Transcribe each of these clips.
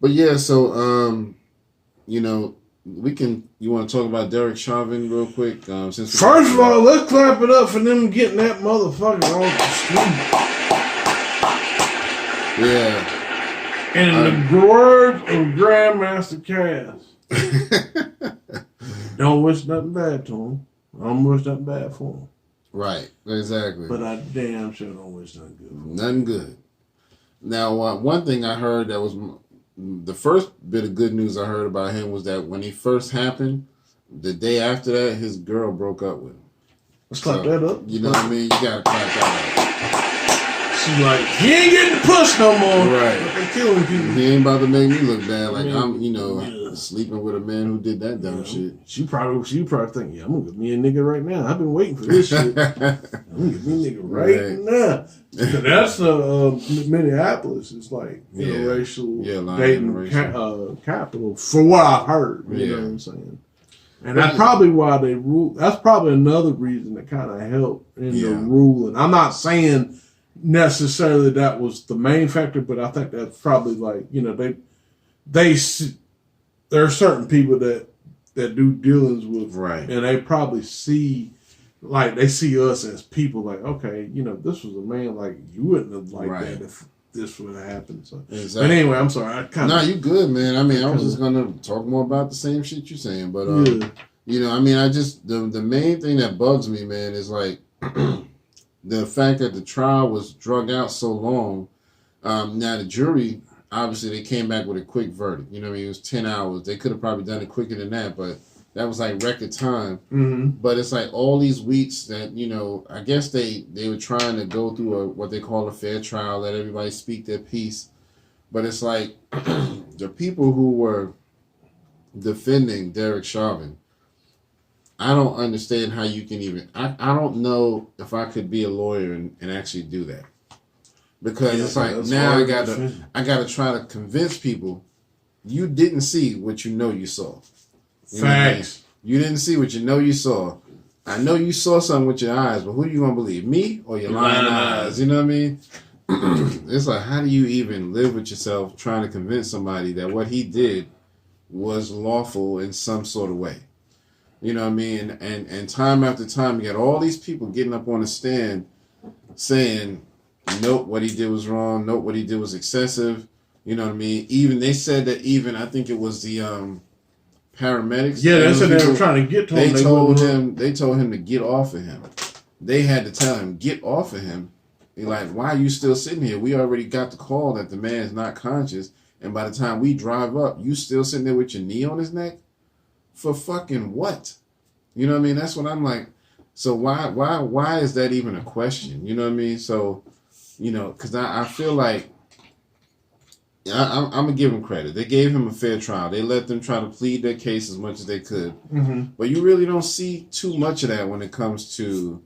But yeah, so you know, you want to talk about Derek Chauvin real quick? Since First of all, let's clap it up for them getting that motherfucker off the street. Yeah. In the words of Grandmaster Cass, don't wish nothing bad to him. I don't wish nothing bad for him. Right, exactly. But I damn sure don't wish nothing good for him. Nothing good. Now, one thing I heard that was the first bit of good news I heard about him was that when he first happened, the day after that, his girl broke up with him. Let's clap that up. You know what I mean? You gotta clap that up. She's like, he ain't getting the push no more. Right. They're killing people. He ain't about to make me look bad. Like I'm, sleeping with a man who did that dumb shit. She probably think, yeah, I'm gonna get me a nigga right now. I've been waiting for this shit. I'm gonna get me a nigga right now. That's Minneapolis. It's like interracial dating capital for what I heard. You know what I'm saying? And that's probably why they rule. That's probably another reason that kind of helped in the ruling. I'm not saying necessarily that was the main factor, but I think that's probably like, there are certain people that do dealings with, right, and they probably see, like, they see us as people, like, okay, this was a man, like, you wouldn't have liked that if this would have happened. So, exactly. But anyway, I'm sorry. You good, man. I mean, I was just gonna talk more about the same shit you're saying, but I mean, I just the main thing that bugs me, man, is like the fact that the trial was drug out so long. Now the jury, obviously, they came back with a quick verdict. You know what I mean? It was 10 hours. They could have probably done it quicker than that, but that was like record time. Mm-hmm. But it's like all these weeks that, I guess they were trying to go through what they call a fair trial, let everybody speak their piece. But it's like the people who were defending Derek Chauvin, I don't understand how you can even... I don't know if I could be a lawyer and actually do that. Because it's like, now I gotta try to convince people you didn't see what you saw. Facts. You didn't see what you saw. I know you saw something with your eyes, but who are you gonna believe? Me or your lying eyes? You know what I mean? It's like, how do you even live with yourself trying to convince somebody that what he did was lawful in some sort of way? You know what I mean? And time after time, you got all these people getting up on the stand saying, nope, what he did was wrong. Nope, what he did was excessive. You know what I mean? Even they said that I think it was the paramedics. Yeah, they said they were trying to get to him. They told him to get off of him. They had to tell him, get off of him. They're like, why are you still sitting here? We already got the call that the man's not conscious. And by the time we drive up, you still sitting there with your knee on his neck? For fucking what? You know what I mean? That's what I'm like. So why is that even a question? You know what I mean? So, because I feel like I'm going to give them credit. They gave him a fair trial. They let them try to plead their case as much as they could. Mm-hmm. But you really don't see too much of that when it comes to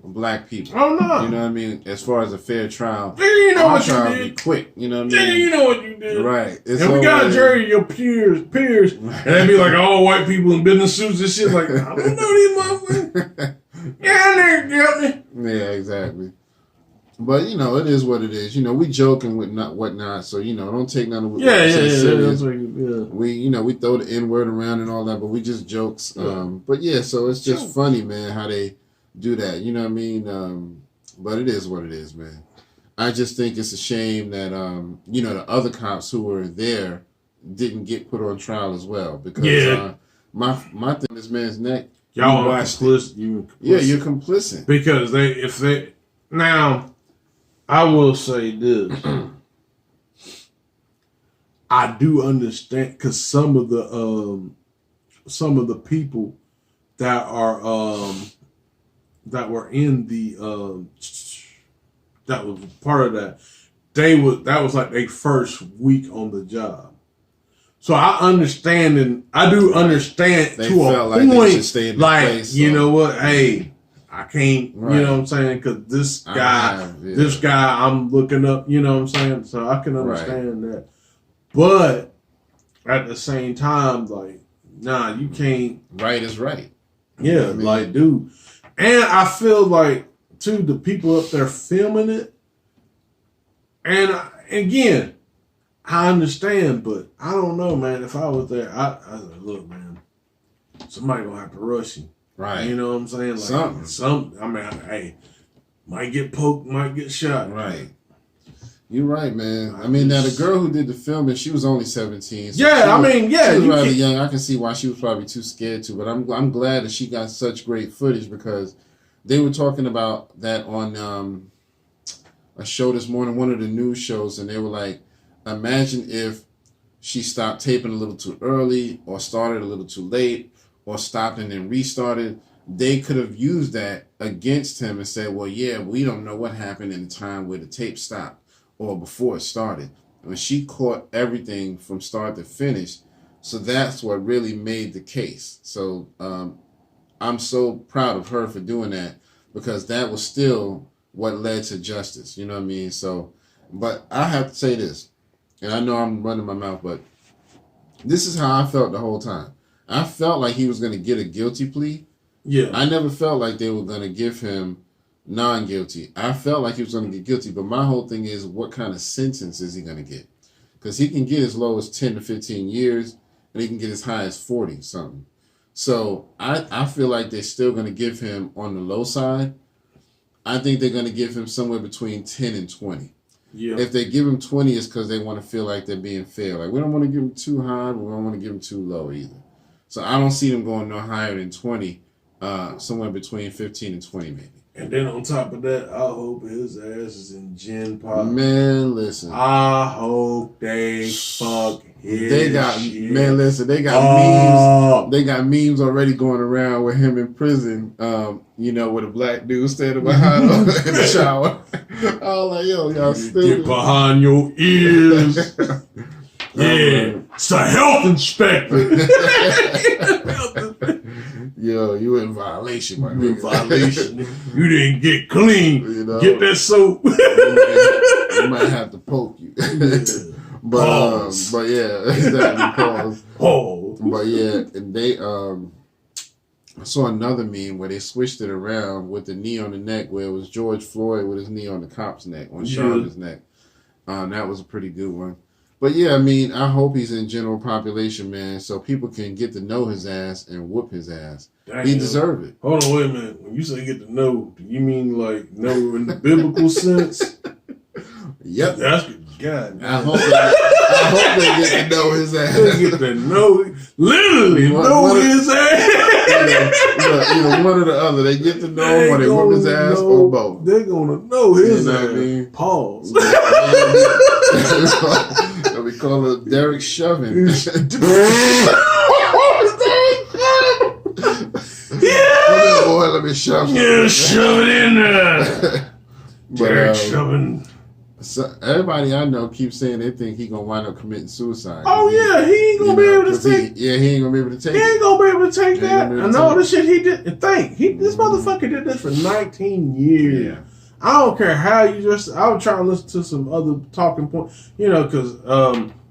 black people. Oh, no. You know what I mean? As far as a fair trial. Yeah, you know what you Be did. quick. You know what I mean? Yeah, you know what you did. Right. And we got a jury of your peers. And they be like, all white people in business suits and shit. Like, I don't know these motherfuckers. Yeah, they're guilty. Yeah, exactly. But, it is what it is. We joking with whatnot, so, don't take none of what we say serious. We throw the N-word around and all that, but we just jokes. But, yeah, so it's just funny, man, how they do that. You know what I mean? But it is what it is, man. I just think it's a shame that, the other cops who were there didn't get put on trial as well. Because my thing on this man's neck, y'all are complicit. Yeah, you're complicit. Because now, I will say this. I do understand, because some of the people that are that were in the that was part of that, that was like their first week on the job. So I understand, and I do understand they to a like point. Place, you know what? Hey, I can't. Right. You know what I'm saying? Because this guy, I'm looking up. You know what I'm saying? So I can understand that. But at the same time, like, nah, you can't. Right is right. Yeah, you know what I mean? Dude. And I feel like, too, the people up there filming it, and again, I understand, but I don't know, man. If I was there, I said, look, man, somebody gonna have to rush you. Right. You know what I'm saying? Like, something. I mean, hey, might get poked, might get shot. Right. You're right, man. I mean, now the girl who did the filming, she was only 17. So yeah, she was rather young. I can see why she was probably too scared to, but I'm glad that she got such great footage because they were talking about that on a show this morning, one of the news shows, and they were like, imagine if she stopped taping a little too early or started a little too late or stopped and then restarted. They could have used that against him and said, well, yeah, we don't know what happened in the time where the tape stopped or before it started. When she caught everything from start to finish, so that's what really made the case. So I'm so proud of her for doing that because that was still what led to justice. You know what I mean? So, but I have to say this, and I know I'm running my mouth, but this is how I felt the whole time. I felt like he was going to get a guilty plea. Yeah. I never felt like they were going to give him non-guilty. I felt like he was going to get guilty, but my whole thing is what kind of sentence is he going to get? Because he can get as low as 10 to 15 years, and he can get as high as 40 something. So I feel like they're still going to give him on the low side. I think they're going to give him somewhere between 10 and 20. Yeah. If they give him 20, it's because they want to feel like they're being fair. Like, we don't want to give him too high, but we don't want to give him too low either. So I don't see them going no higher than 20, somewhere between 15 and 20 maybe. And then on top of that, I hope his ass is in Gen Pop. Man, listen. I hope they fuck his They got shit. Man, listen. They got memes. They got memes already going around with him in prison. With a black dude standing behind him in the shower. I was like, yo, y'all stupid. Get behind your ears. Yeah, it's a health inspector. Yo, you in violation, my nigga. You in violation. You didn't get clean. You know, get that soap. We might have to poke you. But yeah, exactly. Pause. Oh. But yeah, and they I saw another meme where they switched it around with the knee on the neck, where it was George Floyd with his knee on the cop's neck, on Chauvin's neck. That was a pretty good one. But yeah, I mean, I hope he's in general population, man, so people can get to know his ass and whoop his ass. Dang, he deserves it. Hold on, wait a minute. When you say get to know, do you mean like know in the biblical sense? Yep. That's good. God, I hope they get to know his ass. They get to know, literally know his ass. Either one or the other. They get to know him or they whoop his ass or both. They're going to know his ass. What I mean? Pause. We call it Derek Chauvin. Yeah. Boy, let me shove it. Yeah, shove it in there. Derek Chauvin. So everybody I know keeps saying they think he gonna wind up committing suicide. Oh yeah, he ain't gonna be able to take. He ain't gonna be able to take. He ain't gonna be able to take that. And all the shit he did. This motherfucker did this for 19 years. Yeah. I don't care how you just. I was trying to listen to some other talking points, because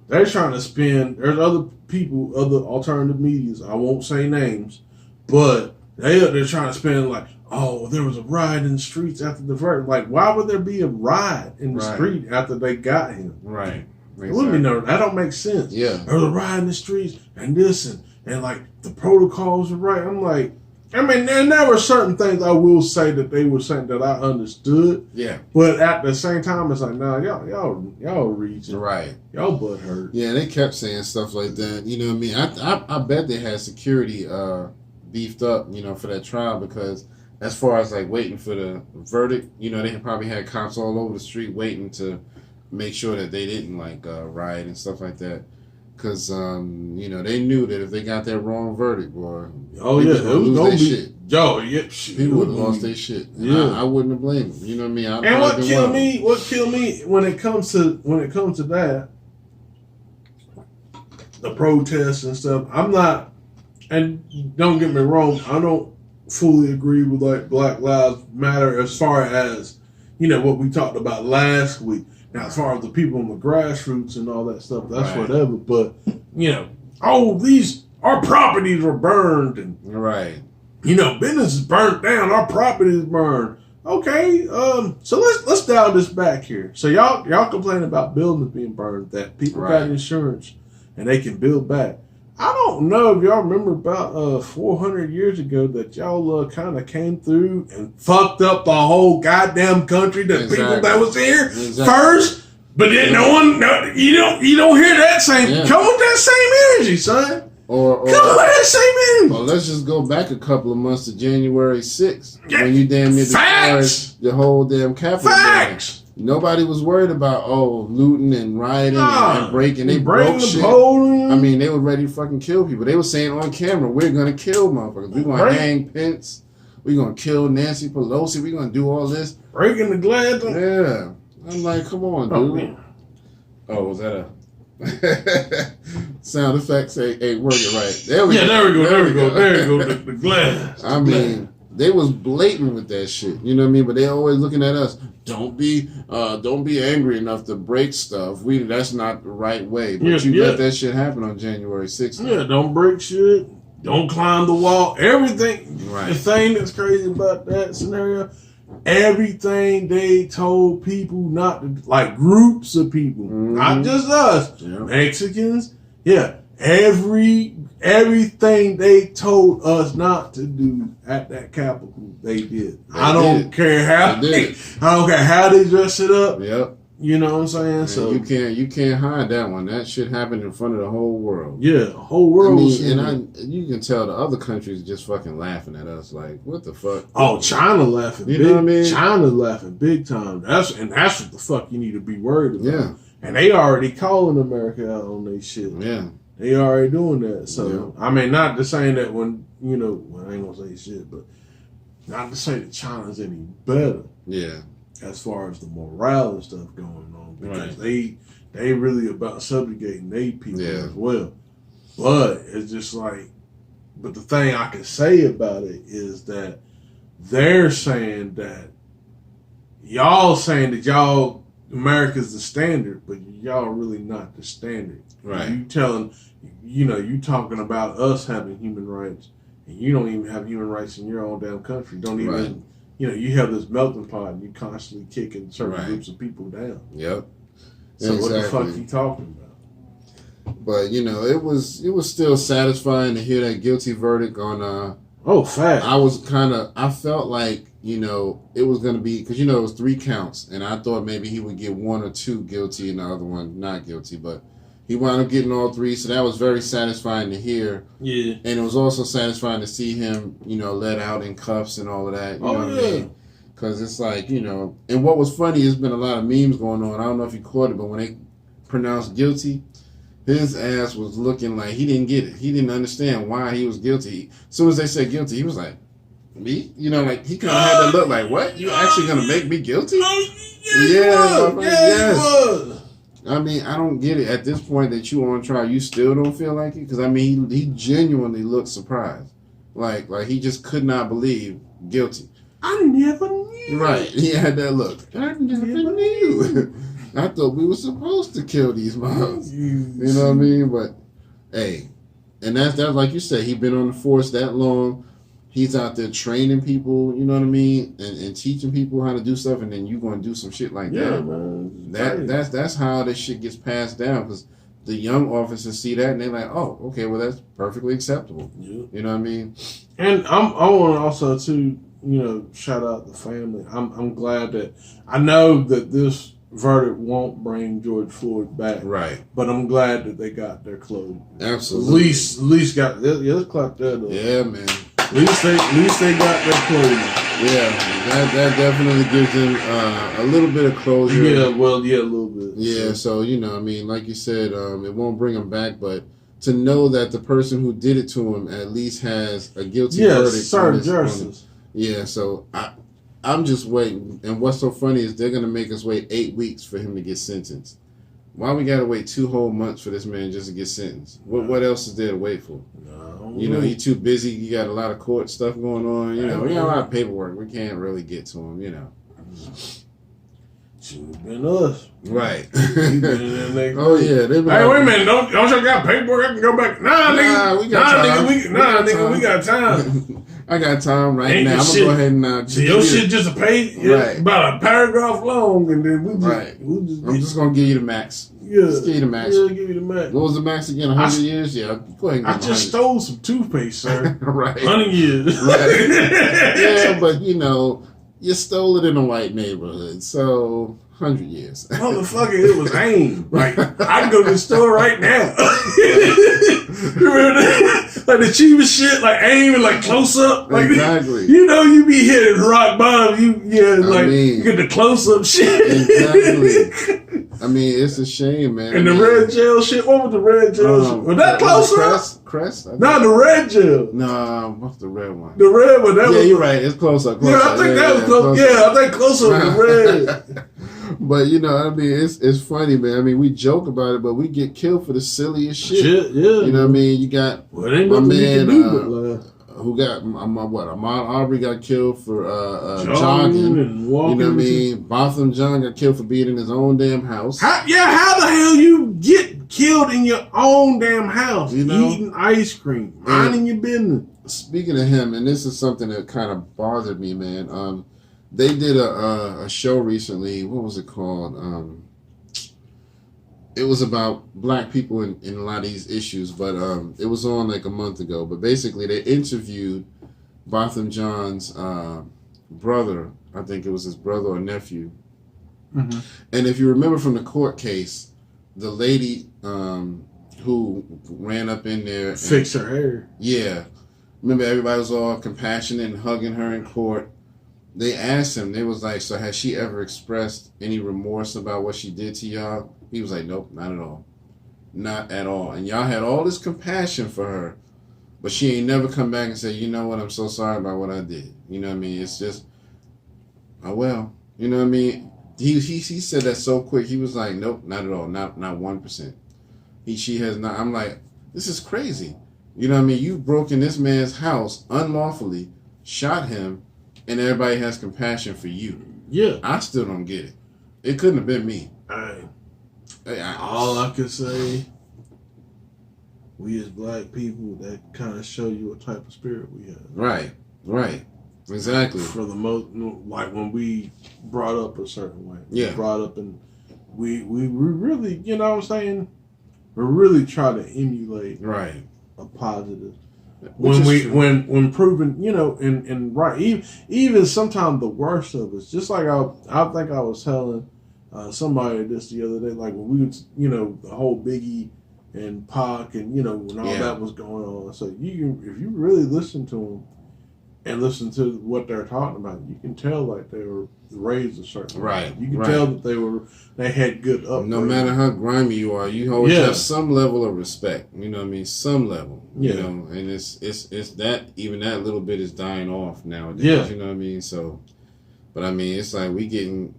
they're trying to spin. There's other people, other alternative medias. I won't say names, but they're trying to spin like, oh, there was a riot in the streets after the verdict. Like, why would there be a riot in the street after they got him? Right. Exactly. It wouldn't be no. That don't make sense. Yeah. There was a riot in the streets and this and like the protocols were right. I'm like, I mean, and there were certain things I will say that they were saying that I understood. Yeah. But at the same time, it's like, nah, y'all reaching. Right. Y'all butt hurt. Yeah, they kept saying stuff like that. You know what I mean? I bet they had security beefed up, for that trial because as far as like waiting for the verdict, they probably had cops all over the street waiting to make sure that they didn't like riot and stuff like that. Because, they knew that if they got that wrong verdict, boy, it was going to be shit. Yo, yeah, shit. People would have lost their shit. Yeah. I wouldn't have blamed them. You know what I mean? And what killed me when it comes to that, the protests and stuff, I'm not, and don't get me wrong, I don't fully agree with like Black Lives Matter as far as, what we talked about last week. Now, as far as the people in the grassroots and all that stuff, that's whatever. But, our properties were burned. And, right. business is burnt down. Our property is burned. Okay, so let's dial this back here. So y'all complain about buildings being burned, that people got insurance and they can build back. I don't know if y'all remember about 400 years ago that y'all kind of came through and fucked up the whole goddamn country, the people that was here first. But then you don't hear that same. Come with that same energy, son. Or come with that same energy. Well, let's just go back a couple of months to January 6th when you damn near destroyed the whole damn Capitol. Facts. Nobody was worried about looting and rioting and breaking. They broke shit. I mean, they were ready to fucking kill people. They were saying on camera, "We're gonna kill motherfuckers. We're gonna hang Pence. We're gonna kill Nancy Pelosi. We're gonna do all this." Breaking the glass. Yeah. I'm like, come on, dude. Was that a sound effects ain't working right? There we go. There we go. The glass. I mean, they was blatant with that shit. You know what I mean? But they always looking at us. Don't be angry enough to break stuff. That's not the right way. But you let that shit happen on January 6th. Yeah, don't break shit. Don't climb the wall. Everything. Right. The thing that's crazy about that scenario. Everything they told people not to, like groups of people, not just us, Mexicans. Yeah, everything they told us not to do at that Capitol, they did. I don't care how they dress it up. Yep. You know what I'm saying? Man, so you can't hide that one. That shit happened in front of the whole world. Yeah, the whole world. You can tell the other countries just fucking laughing at us. Like, what the fuck? Oh, China laughing. You know what I mean? China laughing big time. That's what the fuck you need to be worried about. Yeah. And they already calling America out on their shit. Yeah. They already doing that. So I mean, not to say that when I ain't gonna say shit, but not to say that China's any better. Yeah. As far as the morale and stuff going on, because they really about subjugating their people as well. But it's just like, but the thing I can say about it is that they're saying that y'all saying that y'all America's the standard, but y'all really not the standard. Right. You talking about us having human rights, and you don't even have human rights in your own damn country. Don't even. Right. You have this melting pot and you constantly kicking certain groups of people down. Yep. So what the fuck you talking about? But it was still satisfying to hear that guilty verdict on. Fact. I felt like it was gonna be because it was 3 counts and I thought maybe he would get 1 or 2 guilty and the other one not guilty, but he wound up getting all 3, so that was very satisfying to hear. Yeah. And it was also satisfying to see him, let out in cuffs and all of that. You know what I mean? Because it's like, and what was funny, there's been a lot of memes going on. I don't know if you caught it, but when they pronounced guilty, his ass was looking like he didn't get it. He didn't understand why he was guilty. As soon as they said guilty, he was like, me? Like he kind of had that look like, what? You actually going to make me guilty? Yes. I mean, I don't get it. At this point that you on trial, you still don't feel like it? Because, I mean, he genuinely looked surprised. Like he just could not believe guilty. I never knew. Right. He had that look. I never knew. I thought we were supposed to kill these moms. You know what I mean? But, hey, and that's like you said, he been on the force that long. He's out there training people, you know what I mean, and teaching people how to do stuff, and then you going to do some shit like that. Man. That's how this shit gets passed down, because the young officers see that and they're like, oh, okay, well that's perfectly acceptable. Yeah. You know what I mean? And I want to also too, shout out the family. I'm glad that I know that this verdict won't bring George Floyd back, right? But I'm glad that they got their closure. Absolutely. At least got let's clap that up. Yeah, man. At least they got their closure. Yeah, that definitely gives them a little bit of closure. Yeah, a little bit. Yeah, so I mean, like you said, it won't bring them back, but to know that the person who did it to him at least has a guilty verdict. Certain justice. Yeah, so I'm just waiting. And what's so funny is they're gonna make us wait 8 weeks for him to get sentenced. Why we gotta wait 2 whole months for this man just to get sentenced? What else is there to wait for? He too busy. You got a lot of court stuff going on. We got a lot of paperwork. We can't really get to him. Should have been us. Right. Oh yeah. Hey, wait a minute! Don't you got paperwork? I can go back. Nah, nigga. We got time. We got time. I got time right now. I'm gonna go ahead and so your shit just a page, right. about a paragraph long, and then I'm just gonna give you the max. Yeah, just give you the max. Yeah, give you the max. What was the max again? 100 years? Yeah, go ahead. And I just stole some toothpaste, sir. Right, 100 years. Right. Yeah, but you stole it in a white neighborhood, so 100 years. Motherfucker, it was AIM. Like, I can go to the store right now. Remember that? Like the cheapest shit, like AIM and like close up. Like, exactly. You be hitting rock bottom. You get the close up shit. Exactly. I mean, it's a shame, man. And the red gel shit. What was the red gel shit? Was that close up? Crest? No, the red gel. No, what's the red one? The red one. That was, you're right. It's close up. Yeah, I think that was close. Yeah, I think close up was red. But I mean, it's funny, man. I mean, we joke about it, but we get killed for the silliest shit. Yeah. You know what I mean? You got my man. Who got Ahmaud Arbery got killed for jogging and walking. You know what I mean? Botham Jean got killed for being in his own damn house. How the hell you get killed in your own damn house? Eating ice cream, minding your business. Speaking of him, and this is something that kind of bothered me, man. They did a show recently. What was it called? It was about black people in a lot of these issues, but it was on like a month ago. But basically, they interviewed Botham Jean's brother. I think it was his brother or nephew. Mm-hmm. And if you remember from the court case, the lady who ran up in there... Fixed her hair. Yeah. Remember, everybody was all compassionate and hugging her in court. They asked him, they was like, so has she ever expressed any remorse about what she did to y'all? He was like, nope, not at all. Not at all. And y'all had all this compassion for her, but she ain't never come back and said, you know what, I'm so sorry about what I did. You know what I mean? It's just, oh well. You know what I mean? He said that so quick. He was like, nope, not at all. Not 1%. She has not. I'm like, this is crazy. You know what I mean? You broke in this man's house unlawfully, shot him, and everybody has compassion for you. Yeah. I still don't get it. It couldn't have been me. All I can say, we as black people, that kind of show you what type of spirit we have. Right. Exactly. For the most, like when we brought up a certain way. Yeah. We brought up and we really, you know what I'm saying? We really try to emulate a positive. When proven, and right, even sometimes the worst of us, just like I think I was telling somebody this the other day, like when we was, the whole Biggie and Pac and, when all that was going on. So if you really listen to them and listen to what they're talking about, you can tell like they were raised a certain way. You can tell that they had good upbringing. No matter how grimy you are, you always have some level of respect. You know what I mean? Some level. You know, and it's that, even that little bit is dying off nowadays. Yeah. You know what I mean? So, but I mean, it's like we getting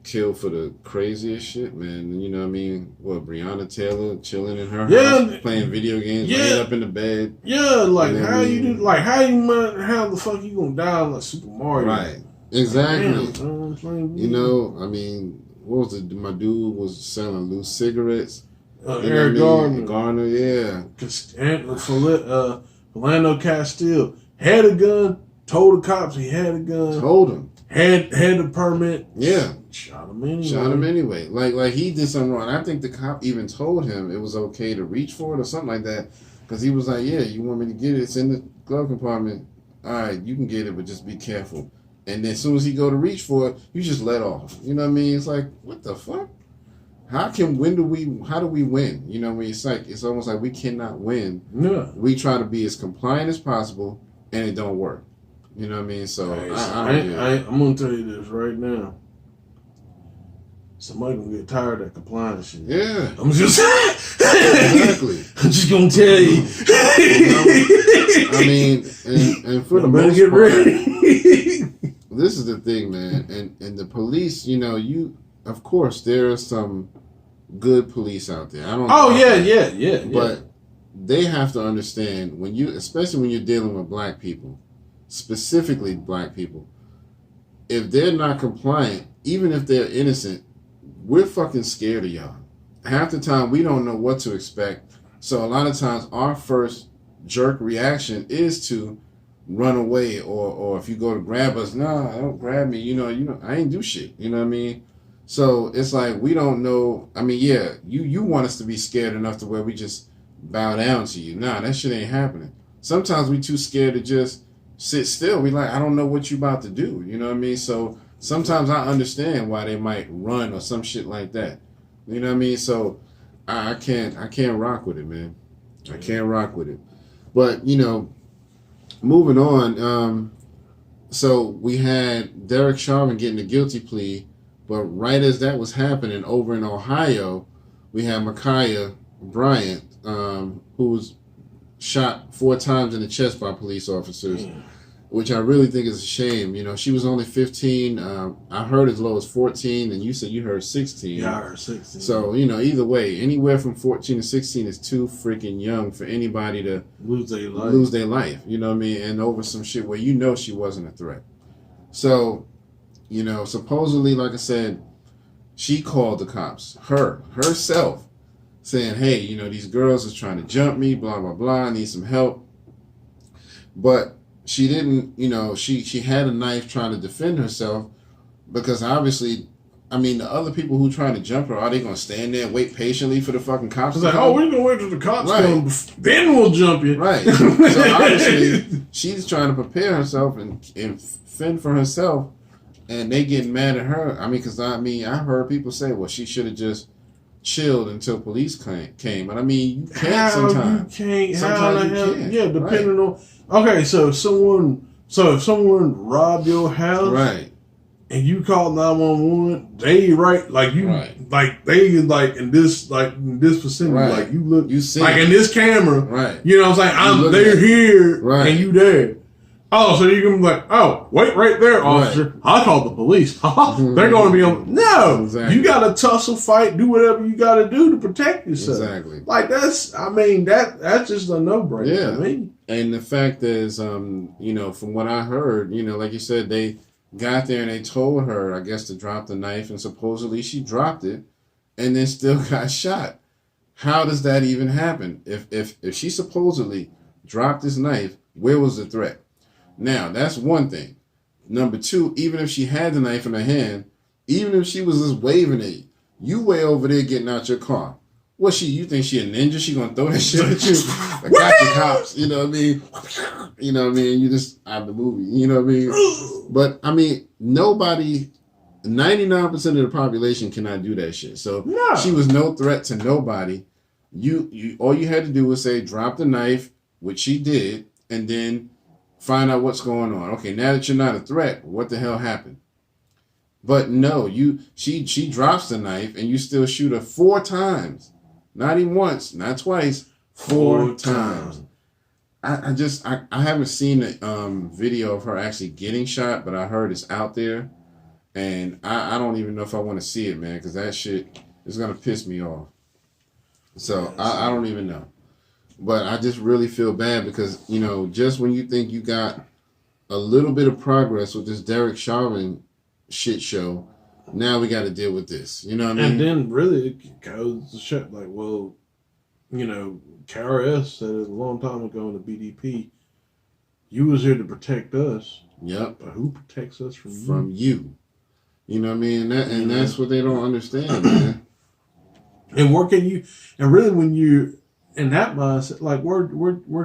killed for the craziest shit, man. You know what I mean? What, Breonna Taylor chilling in her house, playing video games, laying up in the bed. Yeah, like how the fuck you gonna die like Super Mario? Right. Exactly. I mean, what was it? My dude was selling loose cigarettes. Eric Garner, yeah. Philando Castile had a gun, told the cops he had a gun. Told him. Had the permit. Yeah. Shot him anyway. Like he did something wrong. I think the cop even told him it was okay to reach for it or something like that. Because he was like, yeah, you want me to get it? It's in the glove compartment. All right, you can get it, but just be careful. And then as soon as he go to reach for it, you just let off. You know what I mean? It's like, what the fuck? How do we win? You know what I mean? It's almost like we cannot win. Yeah. We try to be as compliant as possible, and it don't work. You know what I mean? So I'm gonna tell you this right now. Somebody gonna get tired of that compliance shit. Yeah. I'm just exactly. I'm just gonna tell you. I mean, and for the most get part, ready. This is the thing, man. And the police, of course, there are some good police out there. Yeah. But they have to understand especially when you're dealing with black people, specifically black people, if they're not compliant, even if they're innocent, we're fucking scared of y'all. Half the time we don't know what to expect. So a lot of times our first jerk reaction is to run away, or if you go to grab us, nah, don't grab me. You know, I ain't do shit. You know what I mean? So it's like we don't know. I mean, yeah, you want us to be scared enough to where we just bow down to you. Nah, that shit ain't happening. Sometimes we too scared to just sit still. We like, I don't know what you about to do. You know what I mean? So sometimes I understand why they might run or some shit like that. You know what I mean? So I can't rock with it, man. I can't rock with it. But, you know, moving on, so we had Derek Chauvin getting a guilty plea, but right as that was happening over in Ohio, we had Ma'Khia Bryant, who was shot 4 times in the chest by police officers, which I really think is a shame. You know, she was only 15. I heard as low as 14, and you said you heard 16. Yeah, I heard 16. So, you know, either way, anywhere from 14 to 16 is too freaking young for anybody to lose their life. You know what I mean? And over some shit where you know she wasn't a threat. So, you know, supposedly, like I said, she called the cops, herself, saying, hey, you know, these girls is trying to jump me, blah, blah, blah, I need some help. But she didn't, you know, she had a knife trying to defend herself because obviously, I mean, the other people who trying to jump her, are they going to stand there and wait patiently for the fucking cops to come? Oh, we're going to wait till the cops come, then we'll jump you. Right. So obviously, she's trying to prepare herself and fend for herself, and they getting mad at her. I mean, because I heard people say, well, she should have just chilled until police came. And I mean, you can't sometimes. You can't. Sometimes you can. Yeah, depending on. Okay, so if someone robbed your house, right, and you called 911, they like they in this vicinity, right. like you see like in this camera, right? You know what I'm saying? They're here, right, and you there. Oh, so you can be like, oh, wait right there, officer. Right. I called the police. They're going to be on. No, exactly. You got to tussle, fight, do whatever you got to do to protect yourself. Exactly. Like that's just a no-brainer to me. And the fact is, you know, from what I heard, you know, like you said, they got there and they told her, I guess, to drop the knife, and supposedly she dropped it, and then still got shot. How does that even happen? If she supposedly dropped this knife, where was the threat? Now, that's one thing. Number 2, even if she had the knife in her hand, even if she was just waving it, you way over there getting out your car. What you think she a ninja? She gonna throw that shit at you? I got the cops, you know what I mean? You know what I mean? You just out the movie, you know what I mean? But, I mean, 99% of the population cannot do that shit. So, She was no threat to nobody. You all you had to do was say, drop the knife, which she did, and then find out what's going on. Okay, now that you're not a threat, what the hell happened? But no, she drops the knife and you still shoot her 4 times. Not even once, not twice, 4 times. I haven't seen a video of her actually getting shot, but I heard it's out there. And I don't even know if I want to see it, man, because that shit is going to piss me off. So I don't even know. But I just really feel bad because, you know, just when you think you got a little bit of progress with this Derek Chauvin shit show, now we got to deal with this. You know what I mean? And then really it goes to shit like, well, you know, KRS said it a long time ago in the BDP, you was here to protect us. Yep. But who protects us from you? From you. You know what I mean? And that's what they don't understand, man. And where can you, and really when you, in that mindset, like where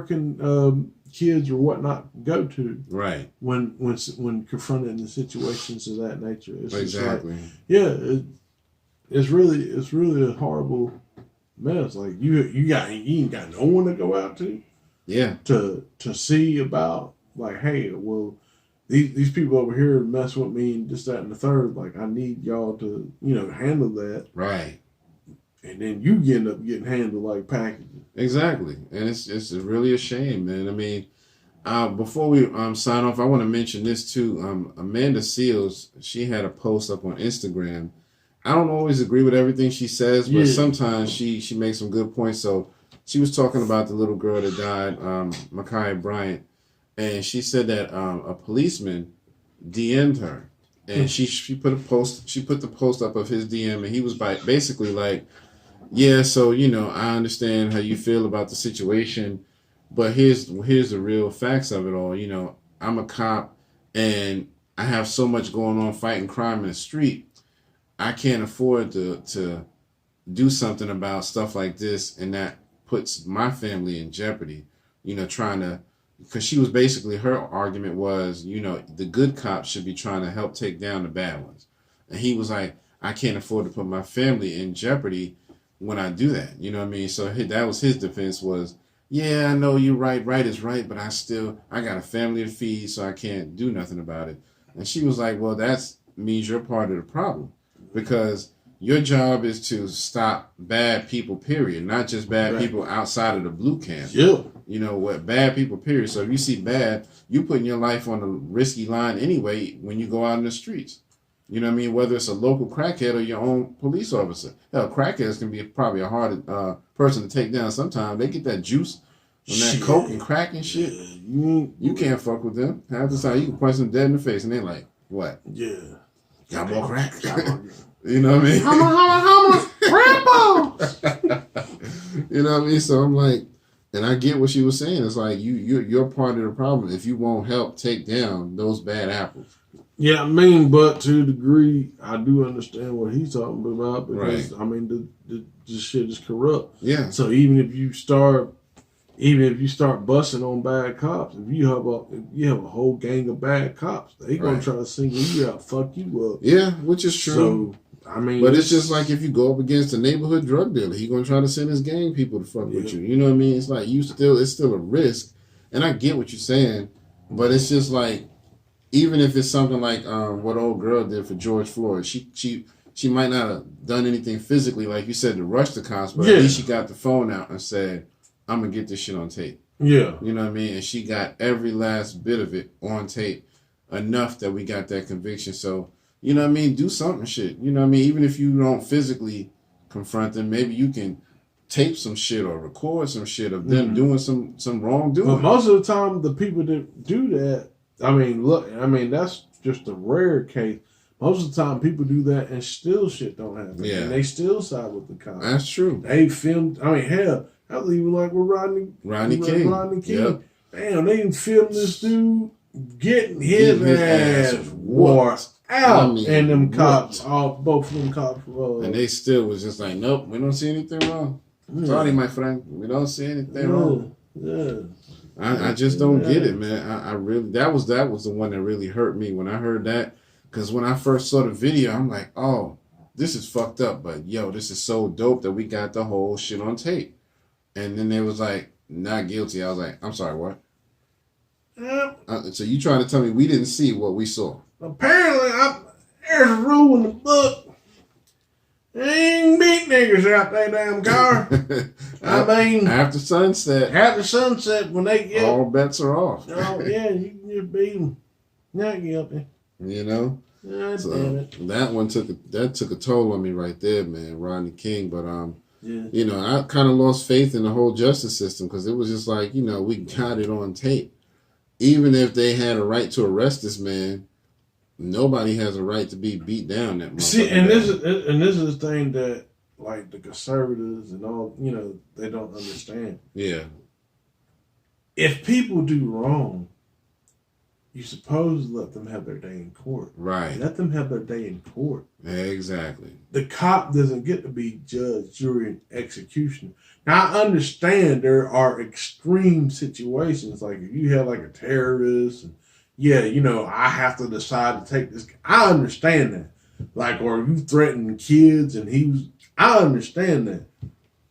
can kids or whatnot go to, right? When confronted in situations of that nature, it's exactly. Like, it's really a horrible mess. Like you ain't got no one to go out to, to see about like, hey, well, these people over here mess with me and this, that, and the third. Like I need y'all to handle that, right? And then you end up getting handled like packaging. Exactly. And it's really a shame, man. I mean, before we sign off, I want to mention this too. Amanda Seals, she had a post up on Instagram. I don't always agree with everything she says, but sometimes she makes some good points. So she was talking about the little girl that died, Ma'Khia Bryant, and she said that a policeman DM'd her. And she put the post up of his DM, and he was basically like, yeah, so, I understand how you feel about the situation, But here's the real facts of it all. You know, I'm a cop, and I have so much going on fighting crime in the street. I can't afford to do something about stuff like this, and that puts my family in jeopardy. You know, because she was basically, her argument was, you know, the good cops should be trying to help take down the bad ones. And he was like, I can't afford to put my family in jeopardy when I do that. You know what I mean? So that was his defense was, yeah, I know you're right. Right is right, but I got a family to feed, so I can't do nothing about it. And she was like, well, that means you're part of the problem, because your job is to stop bad people, period, not just bad people outside of the blue camp. Yeah. You know what? Bad people, period. So if you see bad, you putting your life on a risky line anyway when you go out in the streets. You know what I mean? Whether it's a local crackhead or your own police officer. Hell, crackheads can be probably a hard person to take down sometimes. They get that juice on that coke and crack and shit. You can't fuck with them. Half the time you can punch them dead in the face and they're like, what? Yeah. Got more crack? You know what I mean? You know what I mean? So I'm like, and I get what she was saying. It's like you're part of the problem if you won't help take down those bad apples. Yeah, I mean, but to a degree, I do understand what he's talking about, because I mean, the shit is corrupt. Yeah. So even if you start busting on bad cops, if you have a whole gang of bad cops, they gonna try to single you out, fuck you up. Yeah, which is true. So I mean, but it's just like if you go up against a neighborhood drug dealer, he gonna try to send his gang people to fuck with you. You know what I mean? It's like it's still a risk, and I get what you're saying, but it's just like, even if it's something like what old girl did for George Floyd, she might not have done anything physically, like you said, to rush the cops, but at least she got the phone out and said, I'm going to get this shit on tape. Yeah. You know what I mean? And she got every last bit of it on tape, enough that we got that conviction. So, you know what I mean? Do something shit. You know what I mean? Even if you don't physically confront them, maybe you can tape some shit or record some shit of them doing some wrongdoing. But most of the time, the people that do that, that's just a rare case. Most of the time, people do that and still shit don't happen. Yeah. And they still side with the cops. That's true. They filmed, hell, I was even like with Rodney King. Yep. Damn, they even filmed this dude getting his ass wore out, and them cops, both of them cops. And they still was just like, nope, we don't see anything wrong. Sorry, my friend, we don't see anything wrong. Yeah. I just don't get it, man. I really, that was the one that really hurt me when I heard that. Because when I first saw the video, I'm like, oh, this is fucked up. But yo, this is so dope that we got the whole shit on tape. And then they was like, not guilty. I was like, I'm sorry, what? So you trying to tell me we didn't see what we saw? Apparently, there's a rule in the book. They ain't beat niggas out there damn car. After sunset. After sunset, when they get... all bets are off. Oh, yeah, you can just beat them. Not guilty. You know? God damn it. That one took a toll on me right there, man, Rodney King. But, you know, I kind of lost faith in the whole justice system, because it was just like, you know, we got it on tape. Even if they had a right to arrest this man, nobody has a right to be beat down that much. See, and this is the thing that, like, the conservatives and all, you know, they don't understand. Yeah. If people do wrong, you're supposed to let them have their day in court. Right. Let them have their day in court. Exactly. The cop doesn't get to be judge, jury, and executioner. Now, I understand there are extreme situations, like if you have like a terrorist, and you know, I have to decide to take this. I understand that. Like, or you threaten kids and I understand that.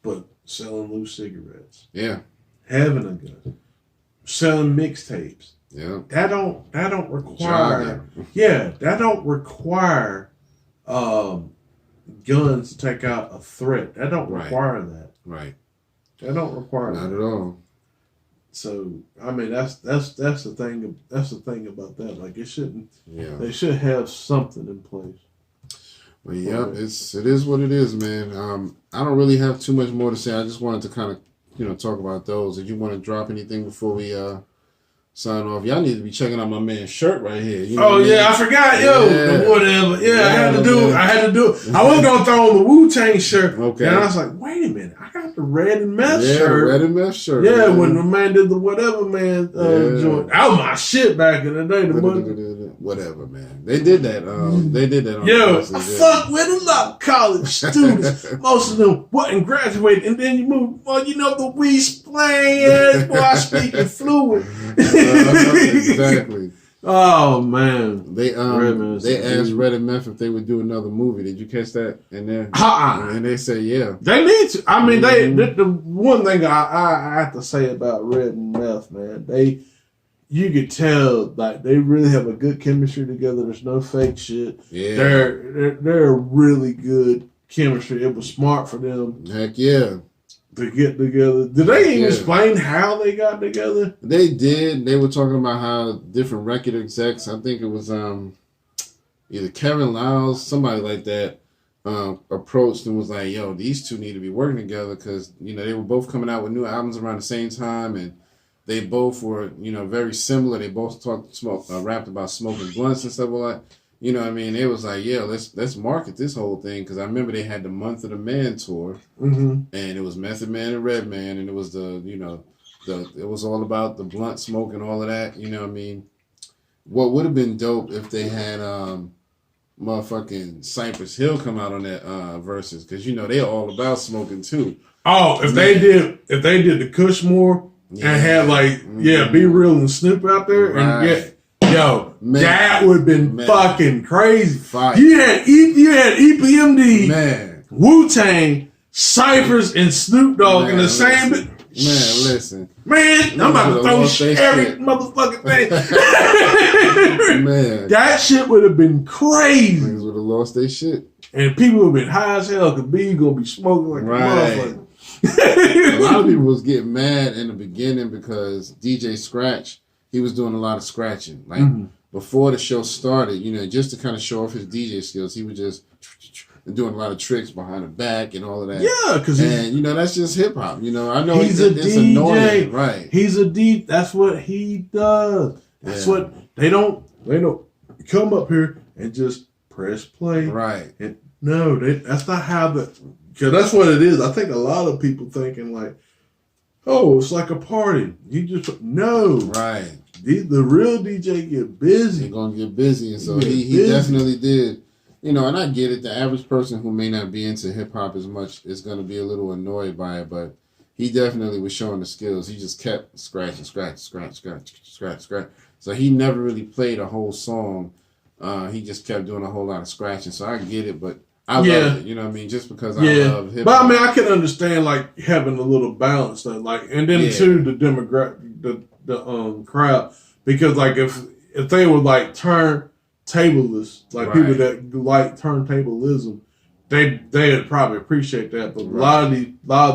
But selling loose cigarettes. Yeah. Having a gun. Selling mixtapes. Yeah. That don't require. That don't require guns to take out a threat. That don't require that. Right. That don't require not that. At all. So I mean that's the thing. That's the thing about that. Like it shouldn't. Yeah. They should have something in place. Well, yeah, it is what it is, man. I don't really have too much more to say. I just wanted to kind of, you know, talk about those. Did you want to drop anything before we sign off? Y'all need to be checking out my man's shirt right here. You know I forgot, whatever. Yeah, I had to do it. I was gonna throw on the Wu-Tang shirt. Okay. And I was like, wait a minute, I gotta the red and meth shirt. The red and meth shirt. Yeah, when the man did the whatever man joint. That was my shit back in the day. Whatever, man. They did that. They did that on I fuck with a lot of college students. Most of them wasn't graduated. And then you move, well, you know, the weed's playing. Boy, I speak in fluid. Exactly. Oh man, they asked Red and Meth if they would do another movie. Did you catch that? And then and they said yeah, they need to. I mean, the one thing I have to say about Red and Meth, man, you could tell like they really have a good chemistry together. There's no fake shit. Yeah, they're really good chemistry. It was smart for them. Heck yeah. To get together. Did they even explain how they got together? They did. They were talking about how different record execs, I think it was either Kevin Lyles, somebody like that, approached and was like, yo, these two need to be working together because, you know, they were both coming out with new albums around the same time and they both were, you know, very similar. They both rapped about smoking blunts and stuff like that. You know what I mean? It was like, yeah, let's market this whole thing because I remember they had the Month of the Man tour, and it was Method Man and Red Man, and it was it was all about the blunt smoke and all of that. You know what I mean? What would have been dope if they had motherfucking Cypress Hill come out on that verses because you know they're all about smoking too. Oh, if they did the Kushmore and had Be Real and Snoop out there and yo, man, that would have been fucking crazy. Fire. You had EPMD, man, Wu-Tang, Cyphers, and Snoop Dogg in the same. Man, listen. Man, I'm about to throw every motherfucking thing. Man. That shit would have been crazy. Niggas would have lost their shit. And people would have been high as hell because B going to be smoking like a motherfucker. A lot of people was getting mad in the beginning because DJ Scratch, he was doing a lot of scratching. Like, before the show started, you know, just to kind of show off his DJ skills, he was just doing a lot of tricks behind the back and all of that. Yeah, you know, that's just hip hop. You know, I know it's DJ. Annoying, right? He's a DJ. That's what he does. That's what they don't come up here and just press play. Right. And no, that's not how because that's what it is. I think a lot of people thinking like, oh, it's like a party. You just right. The real DJ get busy. He's gonna get busy, and so he definitely did. You know, and I get it. The average person who may not be into hip hop as much is going to be a little annoyed by it, but he definitely was showing the skills. He just kept scratching. So he never really played a whole song. He just kept doing a whole lot of scratching. So I get it, but I love it. You know what I mean? Just because I love hip hop. But I mean, I can understand like having a little balance, like, and then too the demographic, the crowd, because like if they would like turntablists, like people that like turntablism, they'd probably appreciate that. But a lot of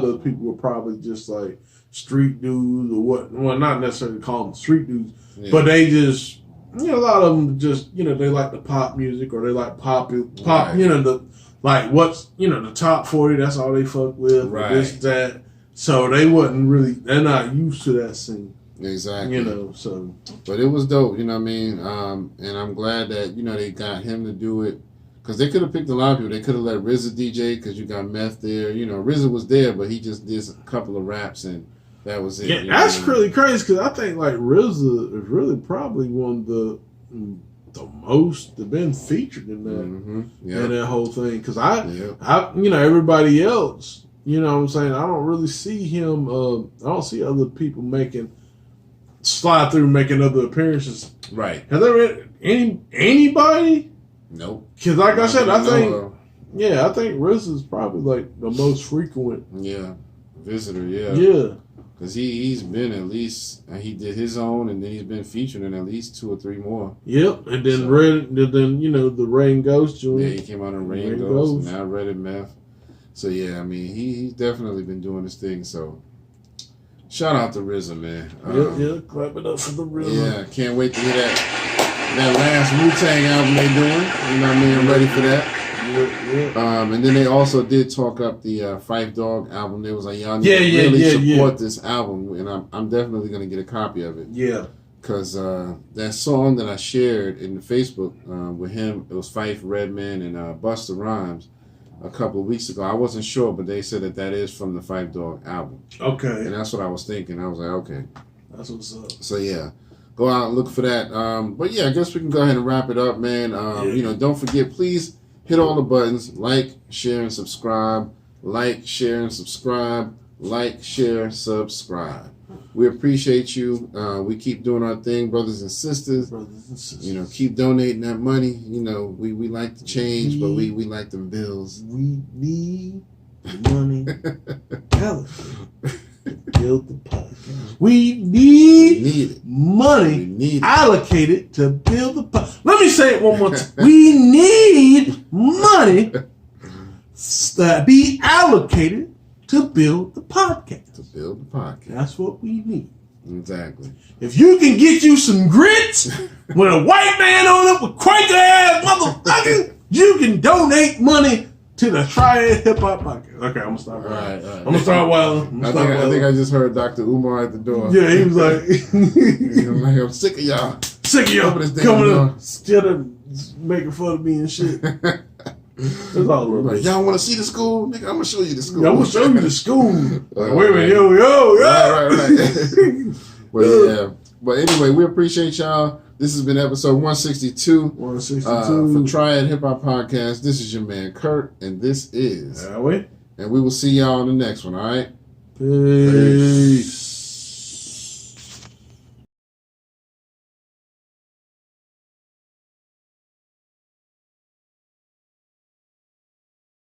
those people were probably just like street dudes or what. Well, not necessarily call them street dudes, but they just, you know, a lot of them just, you know, they like the pop music or they like pop. You know, the like what's, you know, the top 40. That's all they fuck with. This, that. So they're not used to that scene. Exactly. You know, so. But it was dope, you know what I mean? And I'm glad that, you know, they got him to do it. Because they could have picked a lot of people. They could have let RZA DJ because you got Meth there. You know, RZA was there, but he just did a couple of raps and that was it. Yeah, that's really crazy because I think, like, RZA is really probably one of the most that been featured in that, in that whole thing. Because I, you know, everybody else, you know what I'm saying? I don't really see him, I don't see other people slide through making other appearances. Right. Has there been anybody? Nope. Because like I said, I think RZA is probably like the most frequent. Yeah. Visitor, yeah. Yeah. Because he's been at least, he did his own and then he's been featured in at least 2 or 3 more. Yep. And then you know, the Rain Ghost joint. Yeah, he came out on Rain Ghost. Now Red and Meth. So yeah, I mean, he's definitely been doing his thing, so. Shout out to RZA, man. Clap it up for the RZA. Yeah, can't wait to hear that last Wu-Tang album they doing. You know what I mean? I'm ready for that. And then they also did talk up the Phife Dawg album. They was like, y'all need to really support this album, and I'm definitely gonna get a copy of it. Yeah. Cause that song that I shared in the Facebook with him, it was Phife, Redman, and Busta Rhymes. a couple of weeks ago. I wasn't sure, but they said that is from the Phife Dawg album. Okay. And that's what I was thinking. I was like, okay. That's what's up. So, yeah. Go out and look for that. But, yeah, I guess we can go ahead and wrap it up, man. You know, don't forget, please hit all the buttons. Like, share, and subscribe. Like, share, and subscribe. Like, share, subscribe. We appreciate you. We keep doing our thing, brothers and sisters. You know, keep donating that money. You know, we like the change, but we like them bills. We need money allocated to build the podcast. We need money allocated to build the podcast. Let me say it one more time. We need money to be allocated to build the podcast. That's what we need. Exactly. If you can get you some grits with a white man on it with Quaker ass motherfucker, you can donate money to the Triad Hip Hop Podcast. Okay, I'm gonna stop. Right. I'm gonna start wilding. I think I just heard Dr. Umar at the door. Yeah, he was like, I'm sick of y'all. Sick of y'all coming up, instead of making fun of me and shit. That's all like, y'all want to see the school? Nigga, I'm going to show you the school. Yeah, I'm going to show you the school. Like, wait a minute, yo. Right. But anyway, we appreciate y'all. This has been episode 162. For Triad Hip Hop Podcast. This is your man, Kurt, and this is... And we will see y'all on the next one, all right? Peace.